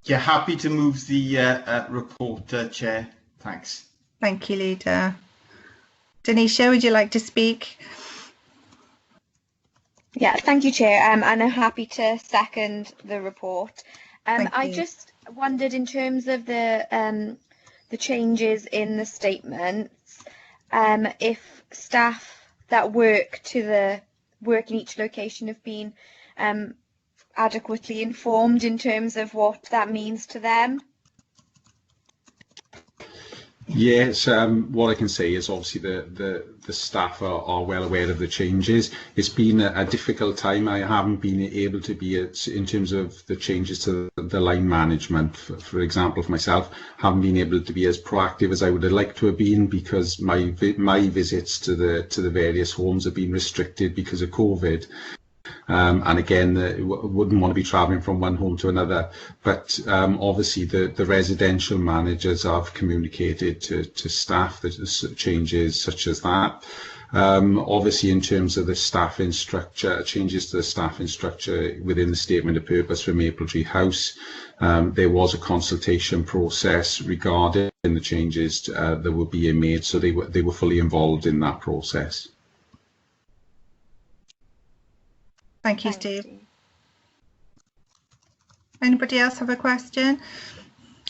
Yeah, happy to move the report, Chair. Thanks. Thank you, Leader. Denisha, would you like to speak? Yeah, thank you, Chair. And I'm happy to second the report. I just wondered, in terms of the changes in the statements, if staff that work in each location have been adequately informed in terms of what that means to them. Yes, what I can say is obviously the staff are well aware of the changes. It's been a difficult time. I haven't been able to be, in terms of the changes to the line management, for example, for myself, haven't been able to be as proactive as I would have liked to have been, because my visits to the various homes have been restricted because of COVID. And again, wouldn't want to be travelling from one home to another. But obviously, the residential managers have communicated to staff the changes such as that. Obviously, in terms of the staffing structure, changes to the staffing structure within the statement of purpose for Mapletree House, there was a consultation process regarding the changes that were being made, so they were fully involved in that process. Thank you, Steve. Anybody else have a question?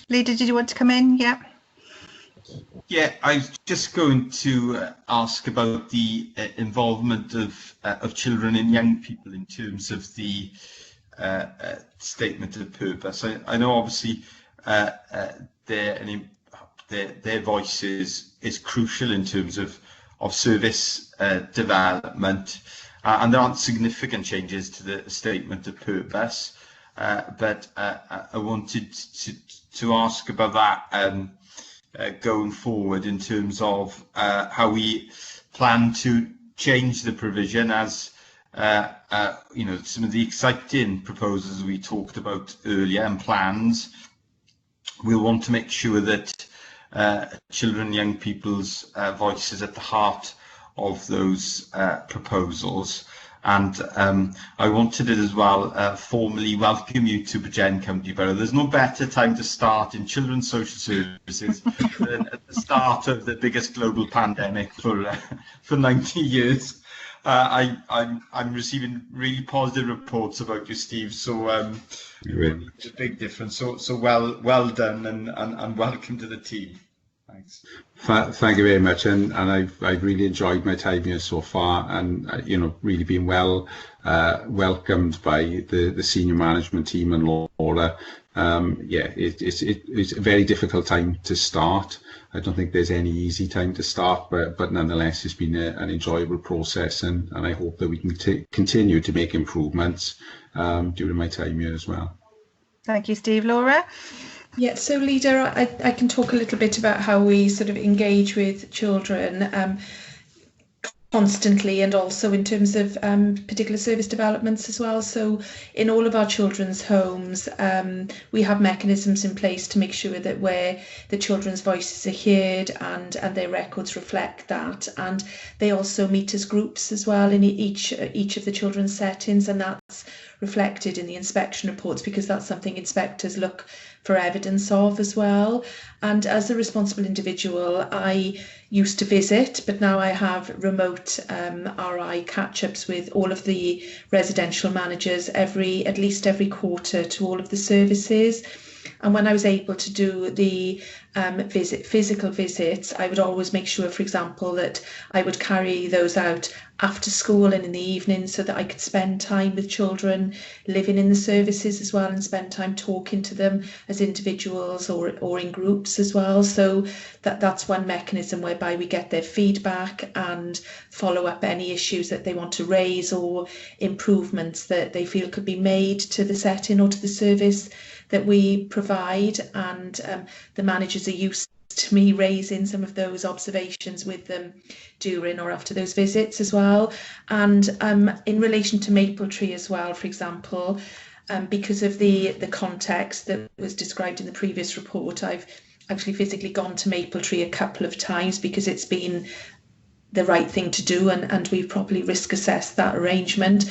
Leader, did you want to come in? Yeah. Yeah, I was just going to ask about the involvement of children and young people in terms of the statement of purpose. I know obviously their voice is crucial in terms of service development. And there aren't significant changes to the statement of purpose, but I wanted to ask about that going forward in terms of how we plan to change the provision, as you know, some of the exciting proposals we talked about earlier and plans. We'll want to make sure that children and young people's voices at the heart of those proposals. And I wanted it as well formally welcome you to Bridgend County Borough. There's no better time to start in children's social services than at the start of the biggest global pandemic for 90 years. I'm receiving really positive reports about you, Steve. So it's a big difference. So well done, and welcome to the team. Thanks. Thank you very much, and I've really enjoyed my time here so far, and you know, really been well welcomed by the senior management team and Laura. Yeah, it's a very difficult time to start. I don't think there's any easy time to start, but nonetheless, it's been an enjoyable process, and I hope that we can continue to make improvements during my time here as well. Thank you, Steve. Laura? Yeah, so Leader, I can talk a little bit about how we sort of engage with children constantly, and also in terms of particular service developments as well. So in all of our children's homes, we have mechanisms in place to make sure that where the children's voices are heard and their records reflect that. And they also meet as groups as well in each of the children's settings, and that's reflected in the inspection reports, because that's something inspectors look for evidence of as well. And as a responsible individual, I used to visit, but now I have remote RI catch-ups with all of the residential managers at least every quarter to all of the services. And when I was able to do the physical visits, I would always make sure, for example, that I would carry those out after school and in the evening so that I could spend time with children living in the services as well, and spend time talking to them as individuals or in groups as well. So that's one mechanism whereby we get their feedback and follow up any issues that they want to raise or improvements that they feel could be made to the setting or to the service that we provide. And the managers are used to me raising some of those observations with them during or after those visits as well. And in relation to Mapletree as well, for example, because of the context that was described in the previous report, I've actually physically gone to Mapletree a couple of times because it's been the right thing to do, and we've properly risk assessed that arrangement.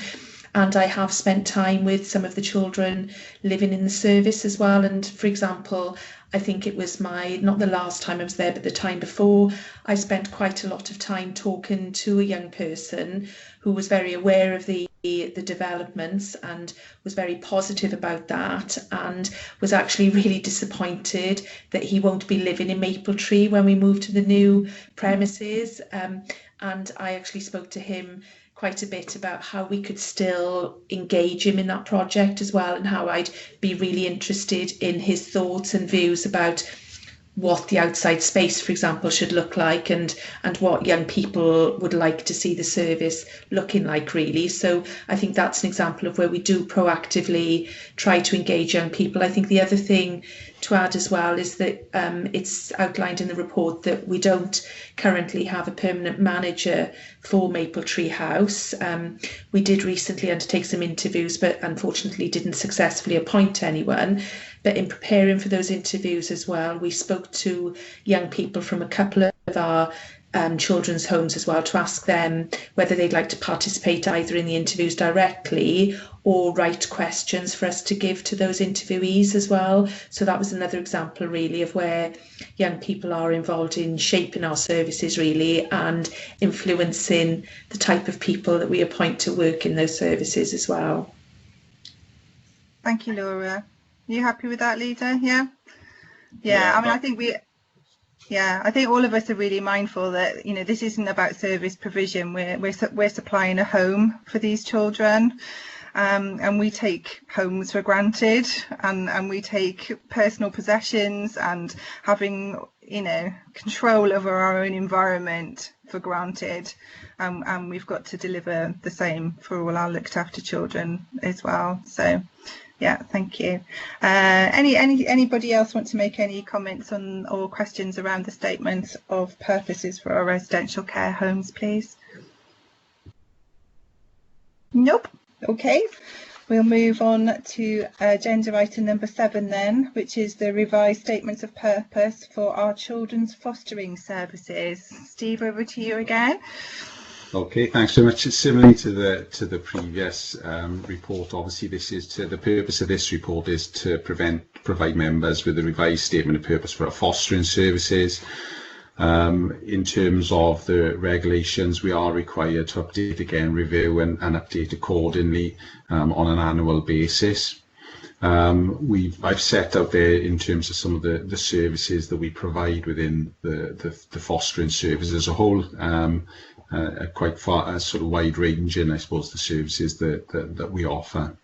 And I have spent time with some of the children living in the service as well. And for example, I think it was not the last time I was there, but the time before, I spent quite a lot of time talking to a young person who was very aware of the developments and was very positive about that, and was actually really disappointed that he won't be living in Mapletree when we move to the new premises. And I actually spoke to him quite a bit about how we could still engage him in that project as well, and how I'd be really interested in his thoughts and views about what the outside space, for example, should look like, and what young people would like to see the service looking like, really. So I think that's an example of where we do proactively try to engage young people. I think the other thing to add as well is that it's outlined in the report that we don't currently have a permanent manager for Mapletree House. We did recently undertake some interviews, but unfortunately didn't successfully appoint anyone. But in preparing for those interviews as well, we spoke to young people from a couple of our children's homes as well, to ask them whether they'd like to participate either in the interviews directly or write questions for us to give to those interviewees as well. So that was another example really of where young people are involved in shaping our services really, and influencing the type of people that we appoint to work in those services as well. Thank you, Laura. Are you happy with that, Leader? Yeah. I mean, I think all of us are really mindful that, this isn't about service provision. We're supplying a home for these children, and we take homes for granted, and we take personal possessions and having, control over our own environment for granted. And we've got to deliver the same for all our looked after children as well. So. Yeah, thank you. Anybody else want to make any comments on or questions around the statement of purposes for our residential care homes, please? Nope. Okay. We'll move on to agenda item number 7 then, which is the revised statements of purpose for our children's fostering services. Steve, over to you again. Okay, thanks very much. Similarly to the previous report, obviously the purpose of this report is to provide members with a revised statement of purpose for our fostering services. In terms of the regulations, we are required to update again, review and update accordingly on an annual basis. I've set out there in terms of some of the services that we provide within the fostering service as a whole. Quite far, sort of wide ranging, I suppose, the services that we offer.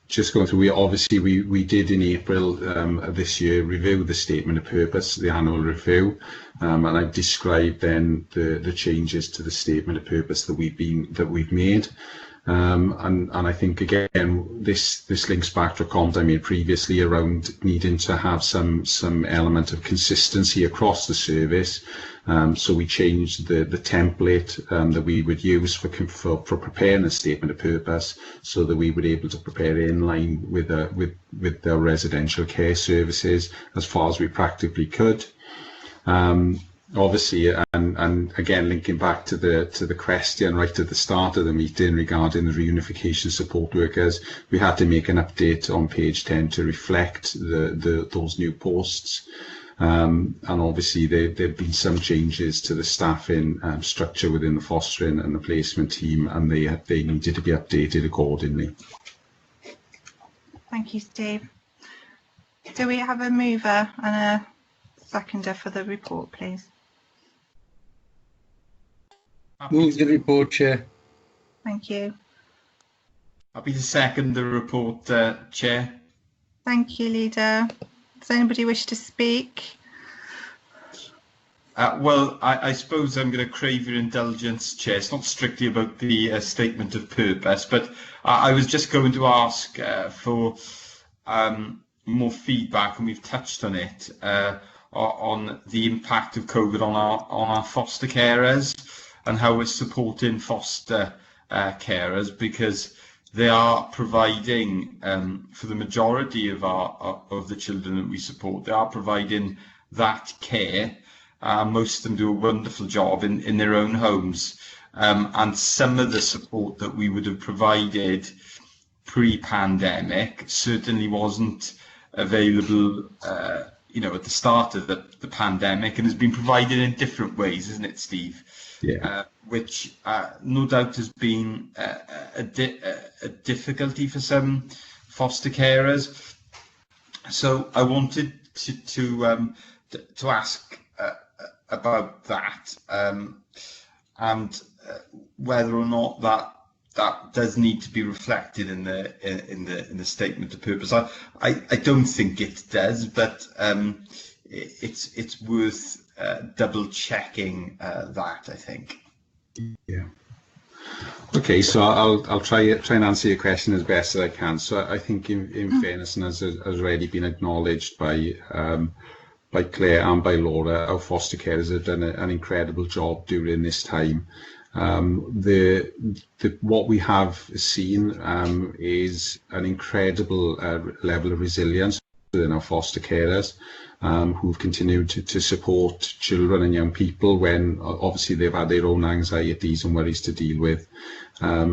Just going through, we did in April this year review the statement of purpose, the annual review, and I've described then the changes to the statement of purpose that we've made. And I think again this links back to a comment I made previously around needing to have some element of consistency across the service. So we changed the template that we would use for preparing a statement of purpose, so that we would be able to prepare it in line with the residential care services as far as we practically could. Obviously, and again linking back to the question right at the start of the meeting regarding the reunification support workers, we had to make an update on page 10 to reflect those new posts. And obviously there have been some changes to the staffing structure within the fostering and the placement team, and they needed to be updated accordingly. Thank you, Steve. Do we have a mover and a seconder for the report, please? Move the report, Chair. Thank you. Happy to second the report, Chair. Thank you, Leader. Does anybody wish to speak? Well, I suppose I'm going to crave your indulgence, Chair. It's not strictly about the statement of purpose, but I was just going to ask for more feedback, and we've touched on it, on the impact of COVID on our foster carers and how we're supporting foster carers, because they are providing, for the majority of the children that we support, they are providing that care. Most of them do a wonderful job in their own homes, and some of the support that we would have provided pre-pandemic certainly wasn't available, you know, at the start of the pandemic, and has been provided in different ways, isn't it, Steve? Yeah. Which no doubt has been a difficulty for some foster carers. So I wanted to ask about that, and whether or not that does need to be reflected in the statement of purpose. I don't think it does, but it's worth double checking that, I think. Yeah. Okay, so I'll try and answer your question as best as I can. So I think in fairness, and as has already been acknowledged by Claire and by Laura, our foster carers have done an incredible job during this time. What we have seen is an incredible level of resilience within our foster carers, who've continued to support children and young people when obviously they've had their own anxieties and worries to deal with.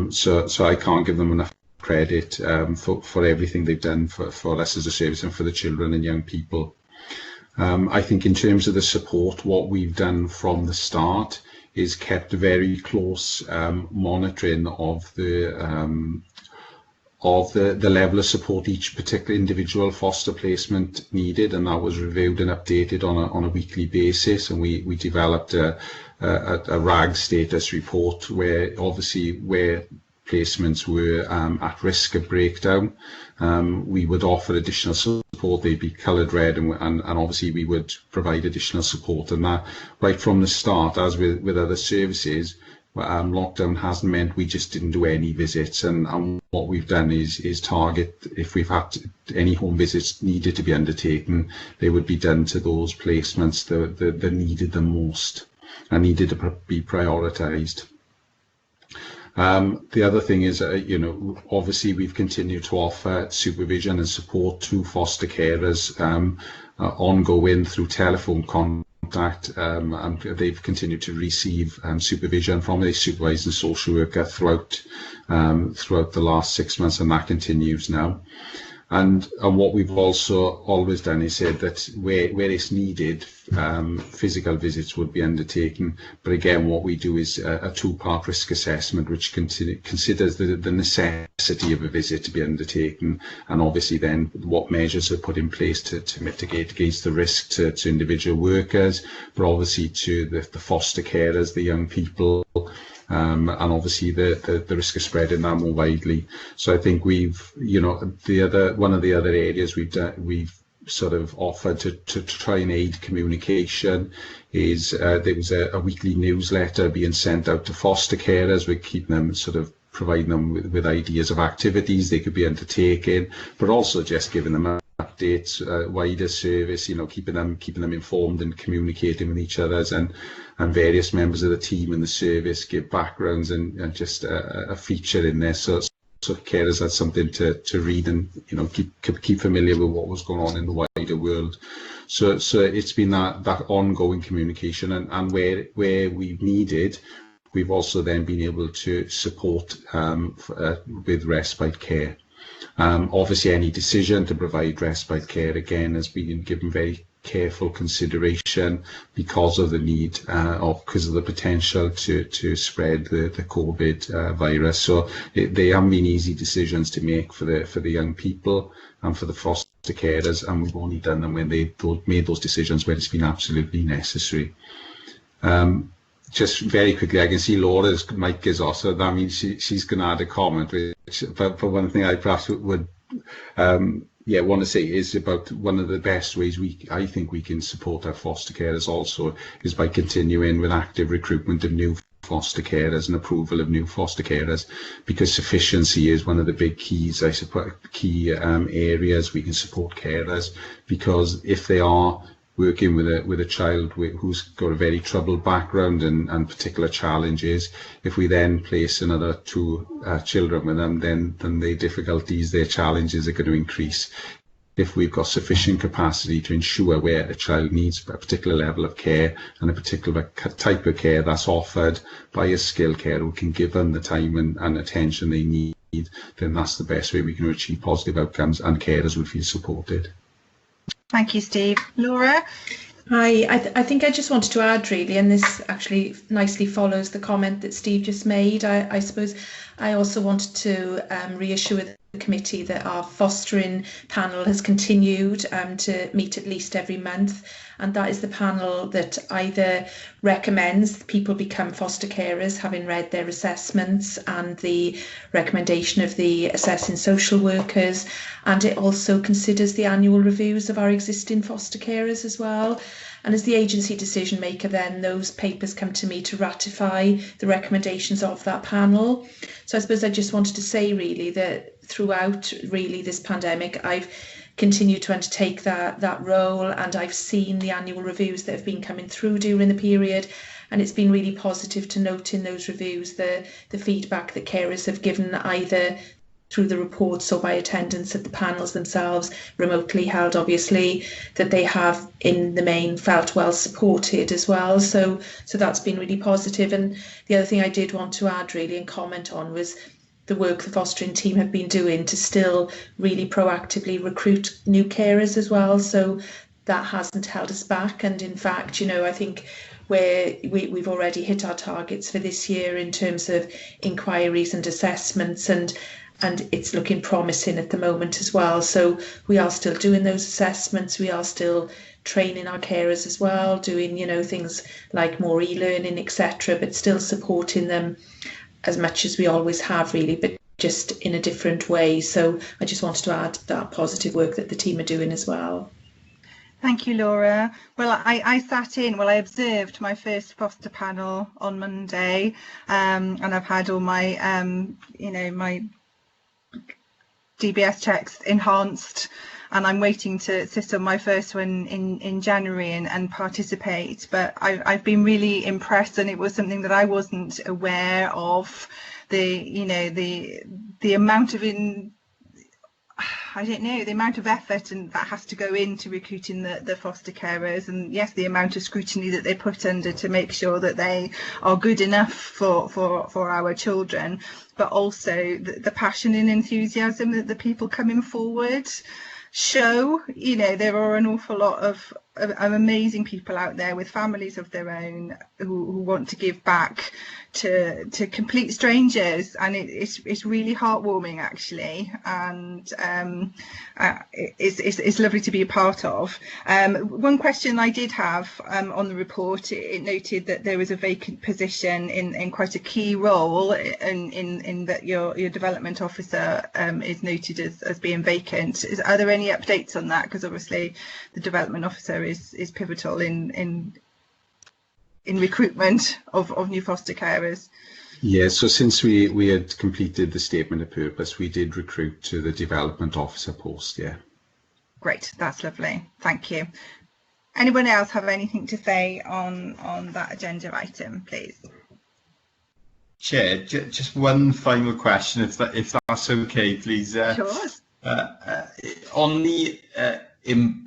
So I can't give them enough credit for everything they've done for us as a service and for the children and young people. I think in terms of the support, what we've done from the start is kept very close monitoring of the level of support each particular individual foster placement needed, and that was reviewed and updated on a weekly basis. And we developed a RAG status report where obviously where placements were at risk of breakdown, we would offer additional support. They'd be coloured red, and obviously we would provide additional support. And that right from the start, as with other services, lockdown hasn't meant we just didn't do any visits, and what we've done is target, if we've had any home visits needed to be undertaken, they would be done to those placements that needed them most and needed to be prioritised. The other thing is, you know, obviously we've continued to offer supervision and support to foster carers ongoing through telephone contact, and they've continued to receive supervision from a supervising social worker throughout the last 6 months, and that continues now. And what we've also always done is said that where it's needed, physical visits would be undertaken. But again, what we do is a two-part risk assessment, which considers the necessity of a visit to be undertaken, and obviously then what measures are put in place to mitigate against the risk to individual workers, but obviously to the foster carers, the young people, and obviously the risk of spreading that more widely. So I think we've, you know, one of the other areas we've sort of offered to try and aid communication is there was a weekly newsletter being sent out to foster carers. We're keeping them sort of providing them with ideas of activities they could be undertaking, but also just giving them updates, wider service, you know, keeping them informed and communicating with each other, and various members of the team in the service give backgrounds and just a feature in there, so carers had something to read and, you know, keep familiar with what was going on in the wider world. So it's been that ongoing communication, and where we've needed, we've also then been able to support with respite care. Obviously, any decision to provide respite care again has been given very careful consideration because of the need, because of the potential to spread the COVID virus. So they haven't been easy decisions to make for the young people and for the foster carers, and we've only done them when they've made those decisions where it's been absolutely necessary. Just very quickly, I can see Laura's mic is off, so that means she's going to add a comment. But one thing I perhaps would want to say is about one of the best ways I think we can support our foster carers also is by continuing with active recruitment of new foster carers and approval of new foster carers, because sufficiency is one of the big keys, I suppose, key areas we can support carers, because if they are working with a child who's got a very troubled background and particular challenges, if we then place another 2 children with them, then their difficulties, their challenges are going to increase. If we've got sufficient capacity to ensure where a child needs a particular level of care and a particular type of care that's offered by a skilled carer who can give them the time and attention they need, then that's the best way we can achieve positive outcomes, and carers would feel supported. Thank you, Steve. Laura? Hi, I think I just wanted to add really, and this actually nicely follows the comment that Steve just made. I suppose I also wanted to reassure the committee that our fostering panel has continued to meet at least every month, and that is the panel that either recommends people become foster carers, having read their assessments and the recommendation of the assessing social workers, and it also considers the annual reviews of our existing foster carers as well. And as the agency decision maker, then those papers come to me to ratify the recommendations of that panel. So I suppose I just wanted to say really that throughout really this pandemic, I've continued to undertake that role, and I've seen the annual reviews that have been coming through during the period, and it's been really positive to note in those reviews the feedback that carers have given, either through the reports or by attendance at the panels themselves, remotely held obviously, that they have in the main felt well supported as well. So that's been really positive. And the other thing I did want to add really and comment on was the work the fostering team have been doing to still really proactively recruit new carers as well. So that hasn't held us back. And in fact, I think where we've already hit our targets for this year in terms of inquiries and assessments, and it's looking promising at the moment as well. So we are still doing those assessments, we are still training our carers as well, doing things like more e-learning, etc., but still supporting them as much as we always have really, but just in a different way. So I just wanted to add that positive work that the team are doing as well. Thank you, Laura. Well, I observed my first foster panel on Monday, and I've had all my my DBS checks enhanced, and I'm waiting to sit on my first one in January and participate. But I've been really impressed, and it was something that I wasn't aware of, the amount of the amount of effort and that has to go into recruiting the foster carers, and yes, the amount of scrutiny that they put under to make sure that they are good enough for our children, but also the passion and enthusiasm that the people coming forward show. There are an awful lot of amazing people out there with families of their own who want to give back to complete strangers, and it's really heartwarming actually, and it's lovely to be a part of. One question I did have on the report, it noted that there was a vacant position in quite a key role, in that your development officer is noted as being vacant. Are there any updates on that? Because obviously the development officer is pivotal in recruitment of new foster carers. Yeah, so since we had completed the statement of purpose, we did recruit to the development officer post. Yeah. Great, that's lovely. Thank you. Anyone else have anything to say on that agenda item, please? Chair, just one final question, if that's okay, please. Sure. On the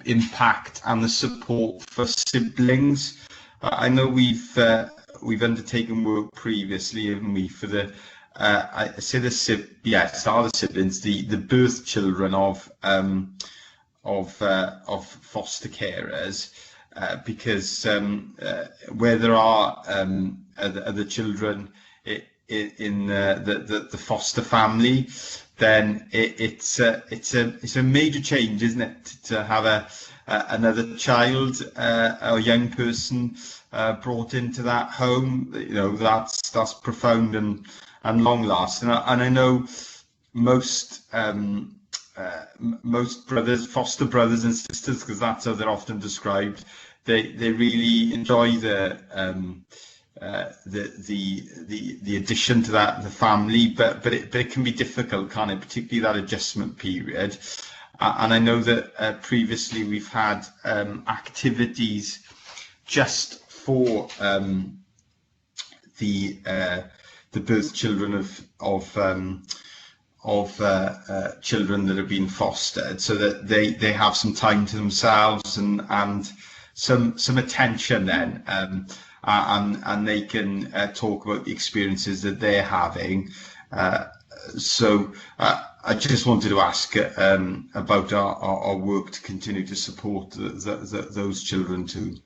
impact and the support for siblings, I know we've undertaken work previously, haven't we, for the siblings, the birth children of foster carers, because where there are other children the foster family, then it's a major change, isn't it, to have another child or young person brought into that home. You know, that's profound and long lasting. And I know most brothers, foster brothers and sisters, because that's how they're often described, they really enjoy the addition to the family, but it can be difficult, can't it? Particularly that adjustment period. And I know that previously we've had activities just for the birth children of children that have been fostered, so that they have some time to themselves and some attention then, and they can talk about the experiences that they're having. So I just wanted to ask about our work to continue to support those children too.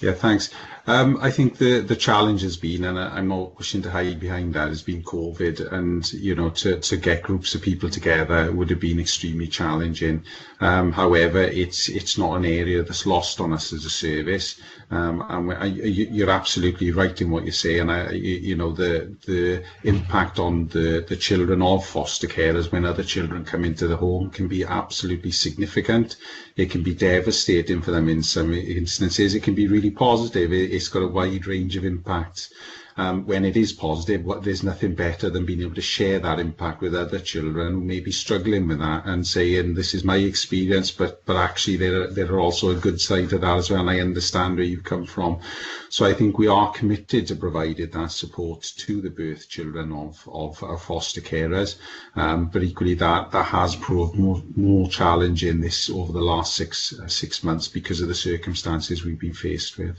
Yeah, thanks. I think the challenge has been, and I'm not wishing to hide behind that, has been COVID, and you know, to get groups of people together would have been extremely challenging. However, it's not an area that's lost on us as a service. And you're absolutely right in what you say, and you know, the impact on the children of foster carers when other children come into the home can be absolutely significant. It can be devastating for them in some instances. It can be really positive. It's got a wide range of impacts. When it is positive, there's nothing better than being able to share that impact with other children who may be struggling with that and saying, this is my experience, but actually there are also a good side to that as well, and I understand where you've come from. So I think we are committed to providing that support to the birth children of our foster carers, but equally that has proved more challenging this over the last six months because of the circumstances we've been faced with.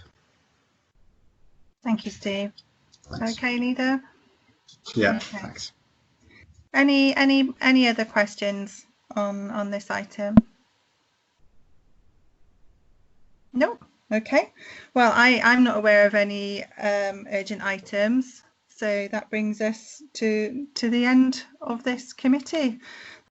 Thank you, Steve. Okay, Nida? Yeah, okay. Thanks. Any other questions on this item? No? Okay. Well, I'm not aware of any urgent items, so that brings us to the end of this committee.